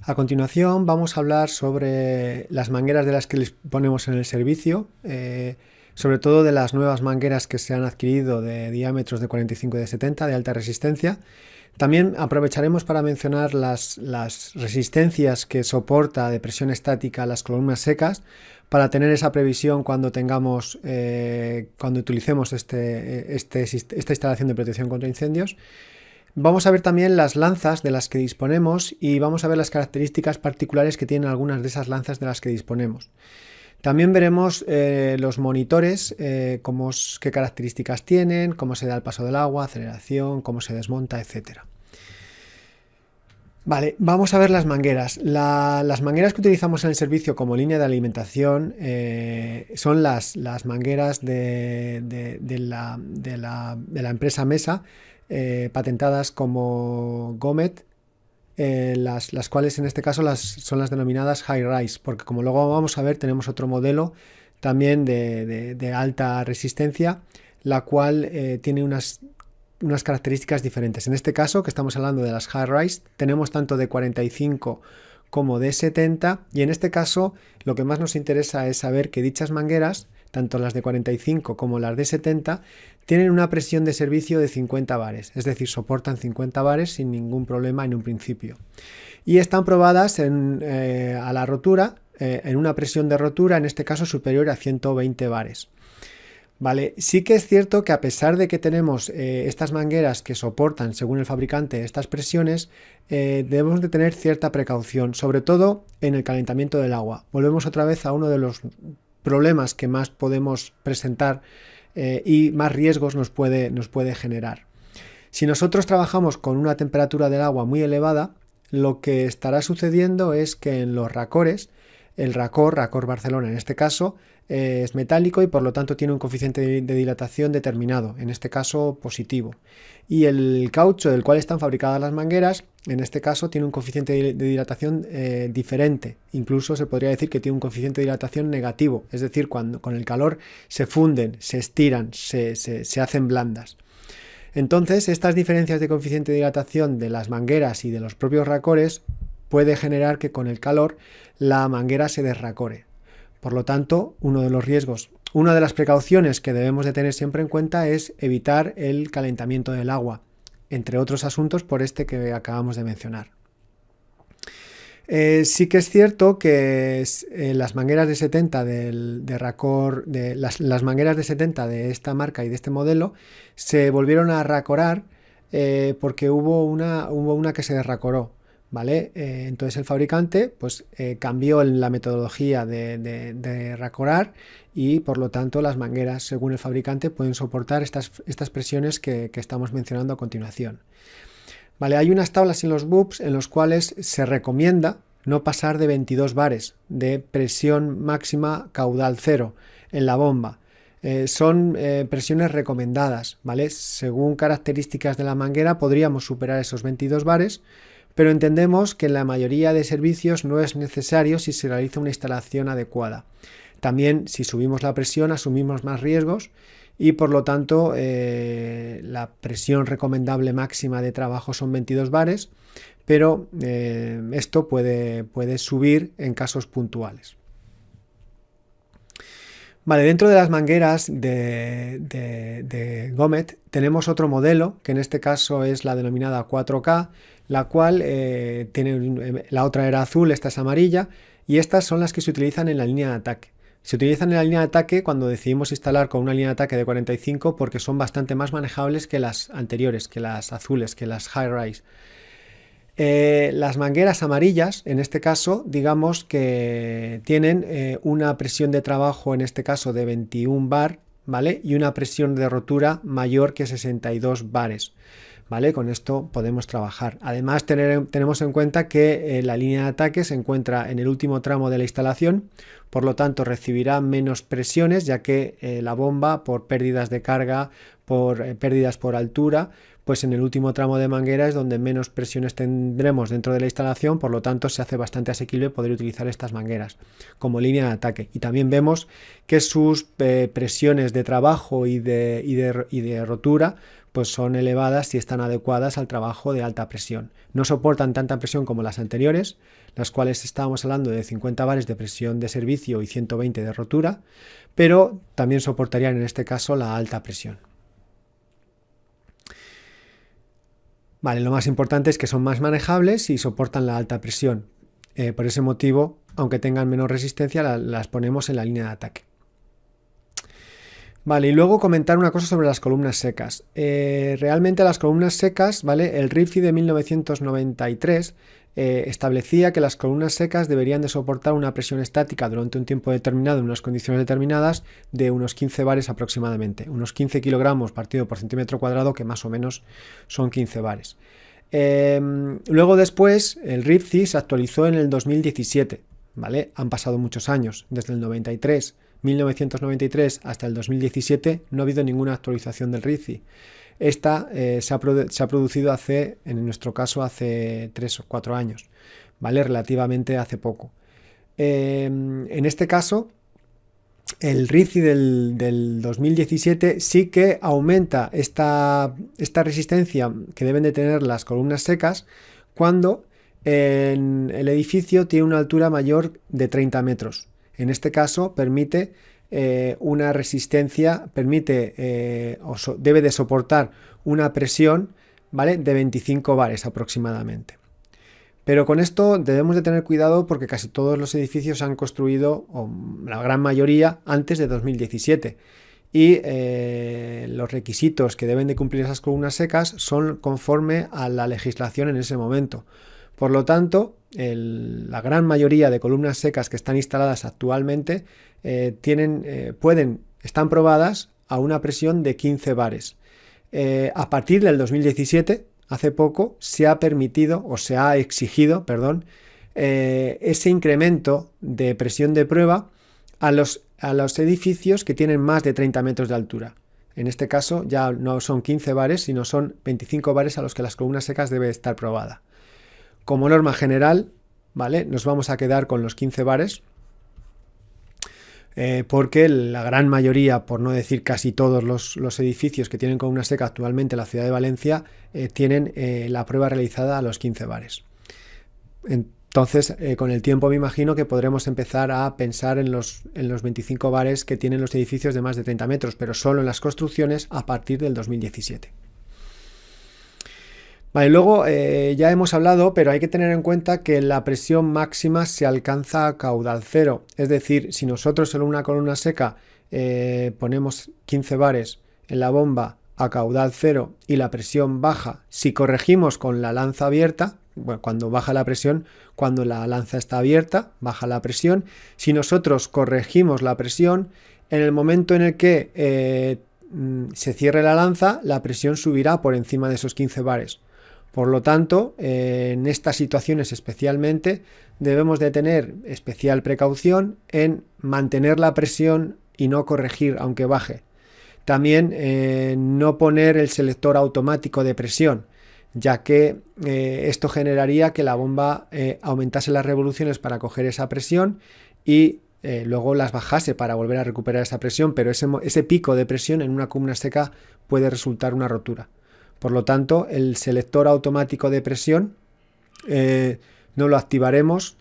A continuación vamos a hablar sobre las mangueras de las que disponemos en el servicio, sobre todo de las nuevas mangueras que se han adquirido de diámetros de 45 y de 70 de alta resistencia. También aprovecharemos para mencionar las resistencias que soporta de presión estática las columnas secas para tener esa previsión cuando cuando utilicemos esta instalación de protección contra incendios. Vamos a ver también las lanzas de las que disponemos y vamos a ver las características particulares que tienen algunas de esas lanzas de las que disponemos. También veremos los monitores, qué características tienen, cómo se da el paso del agua, aceleración, cómo se desmonta, etc. Vale, vamos a ver las mangueras. Las mangueras que utilizamos en el servicio como línea de alimentación son las mangueras de la empresa Mesa, patentadas como Gomet, las cuales en este caso son las denominadas High Rise, porque como luego vamos a ver tenemos otro modelo también de alta resistencia, la cual tiene unas características diferentes. En este caso, que estamos hablando de las High Rise, tenemos tanto de 45 como de 70, y en este caso lo que más nos interesa es saber que dichas mangueras, tanto las de 45 como las de 70, tienen una presión de servicio de 50 bares, es decir, soportan 50 bares sin ningún problema en un principio. Y están probadas a la rotura, en una presión de rotura, en este caso superior a 120 bares. Vale, sí que es cierto que a pesar de que tenemos estas mangueras que soportan, según el fabricante, estas presiones, debemos de tener cierta precaución, sobre todo en el calentamiento del agua. Volvemos otra vez a uno de los problemas que más podemos presentar y más riesgos nos puede generar. Si nosotros trabajamos con una temperatura del agua muy elevada, lo que estará sucediendo es que en los racores, el racor Barcelona en este caso, es metálico y por lo tanto tiene un coeficiente de dilatación determinado, en este caso positivo. Y el caucho del cual están fabricadas las mangueras, en este caso tiene un coeficiente de dilatación diferente. Incluso se podría decir que tiene un coeficiente de dilatación negativo, es decir, cuando con el calor se funden, se estiran, se hacen blandas. Entonces, estas diferencias de coeficiente de dilatación de las mangueras y de los propios racores puede generar que con el calor la manguera se desracore. Por lo tanto, uno de los riesgos, una de las precauciones que debemos de tener siempre en cuenta es evitar el calentamiento del agua, entre otros asuntos por este que acabamos de mencionar. Sí que es cierto que las mangueras de 70 de Racor, las mangueras de 70 de esta marca y de este modelo se volvieron a racorar porque hubo una que se desracoró. ¿Vale? Entonces el fabricante pues, cambió la metodología de racorar y por lo tanto las mangueras, según el fabricante, pueden soportar estas presiones que estamos mencionando a continuación. ¿Vale? Hay unas tablas en los BUPS en los cuales se recomienda no pasar de 22 bares de presión máxima caudal cero en la bomba. Son presiones recomendadas, ¿vale? Según características de la manguera podríamos superar esos 22 bares, pero entendemos que en la mayoría de servicios no es necesario si se realiza una instalación adecuada. También, si subimos la presión, asumimos más riesgos y por lo tanto la presión recomendable máxima de trabajo son 22 bares, pero esto puede subir en casos puntuales. Vale, dentro de las mangueras de Gomet tenemos otro modelo, que en este caso es la denominada 4K, la cual la otra era azul, esta es amarilla, y estas son las que se utilizan en la línea de ataque. Se utilizan en la línea de ataque cuando decidimos instalar con una línea de ataque de 45 porque son bastante más manejables que las anteriores, que las azules, que las High Rise. Las mangueras amarillas, en este caso, digamos que tienen una presión de trabajo, en este caso de 21 bar, ¿vale? Y una presión de rotura mayor que 62 bares, ¿vale? Con esto podemos trabajar. Además, tenemos en cuenta que la línea de ataque se encuentra en el último tramo de la instalación, por lo tanto recibirá menos presiones, ya que la bomba, por pérdidas de carga, por pérdidas por altura, pues en el último tramo de manguera es donde menos presiones tendremos dentro de la instalación, por lo tanto se hace bastante asequible poder utilizar estas mangueras como línea de ataque. Y también vemos que sus presiones de trabajo y de rotura pues son elevadas y están adecuadas al trabajo de alta presión. No soportan tanta presión como las anteriores, las cuales estábamos hablando de 50 bares de presión de servicio y 120 de rotura, pero también soportarían en este caso la alta presión. Vale, lo más importante es que son más manejables y soportan la alta presión. Por ese motivo, aunque tengan menos resistencia, las ponemos en la línea de ataque. Vale, y luego comentar una cosa sobre las columnas secas. Realmente las columnas secas, ¿vale? El RIFI de 1993 establecía que las columnas secas deberían de soportar una presión estática durante un tiempo determinado en unas condiciones determinadas de unos 15 bares aproximadamente, unos 15 kilogramos partido por centímetro cuadrado, que más o menos son 15 bares. Luego después el RIFI se actualizó en el 2017, ¿vale? Han pasado muchos años, desde el 1993 hasta el 2017 no ha habido ninguna actualización del RIFI. Esta se ha producido hace, en nuestro caso, hace 3 o 4 años, ¿vale? Relativamente hace poco. En este caso, el RIFI del 2017 sí que aumenta esta resistencia que deben de tener las columnas secas cuando el edificio tiene una altura mayor de 30 metros. En este caso permite una resistencia, debe de soportar una presión, ¿vale? De 25 bares aproximadamente. Pero con esto debemos de tener cuidado porque casi todos los edificios se han construido, o la gran mayoría, antes de 2017. Y los requisitos que deben de cumplir esas columnas secas son conforme a la legislación en ese momento. Por lo tanto, la gran mayoría de columnas secas que están instaladas actualmente están probadas a una presión de 15 bares. A partir del 2017, hace poco, se ha exigido, ese incremento de presión de prueba a los edificios que tienen más de 30 metros de altura. En este caso ya no son 15 bares, sino son 25 bares a los que las columnas secas debe estar probada. Como norma general, ¿vale? Nos vamos a quedar con los 15 bares porque la gran mayoría, por no decir casi todos los edificios que tienen columna seca actualmente en la ciudad de Valencia tienen la prueba realizada a los 15 bares. Entonces, con el tiempo me imagino que podremos empezar a pensar en los 25 bares que tienen los edificios de más de 30 metros, pero solo en las construcciones a partir del 2017. Vale, luego ya hemos hablado, pero hay que tener en cuenta que la presión máxima se alcanza a caudal cero. Es decir, si nosotros en una columna seca ponemos 15 bares en la bomba a caudal cero y la presión baja, si corregimos con la lanza abierta, bueno, cuando baja la presión, cuando la lanza está abierta, baja la presión. Si nosotros corregimos la presión, en el momento en el que se cierre la lanza, la presión subirá por encima de esos 15 bares. Por lo tanto, en estas situaciones especialmente debemos de tener especial precaución en mantener la presión y no corregir aunque baje. También no poner el selector automático de presión, ya que esto generaría que la bomba aumentase las revoluciones para coger esa presión y luego las bajase para volver a recuperar esa presión, pero ese pico de presión en una columna seca puede resultar una rotura. Por lo tanto, el selector automático de presión no lo activaremos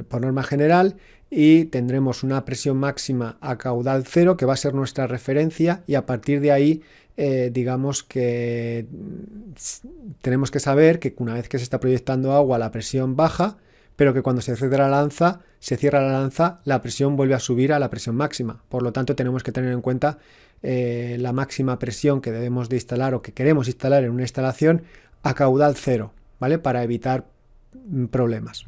por norma general, y tendremos una presión máxima a caudal cero, que va a ser nuestra referencia, y a partir de ahí digamos que tenemos que saber que una vez que se está proyectando agua la presión baja, pero que cuando se cierra la lanza, la presión vuelve a subir a la presión máxima. Por lo tanto, tenemos que tener en cuenta la máxima presión que debemos de instalar o que queremos instalar en una instalación a caudal cero, ¿vale? Para evitar problemas.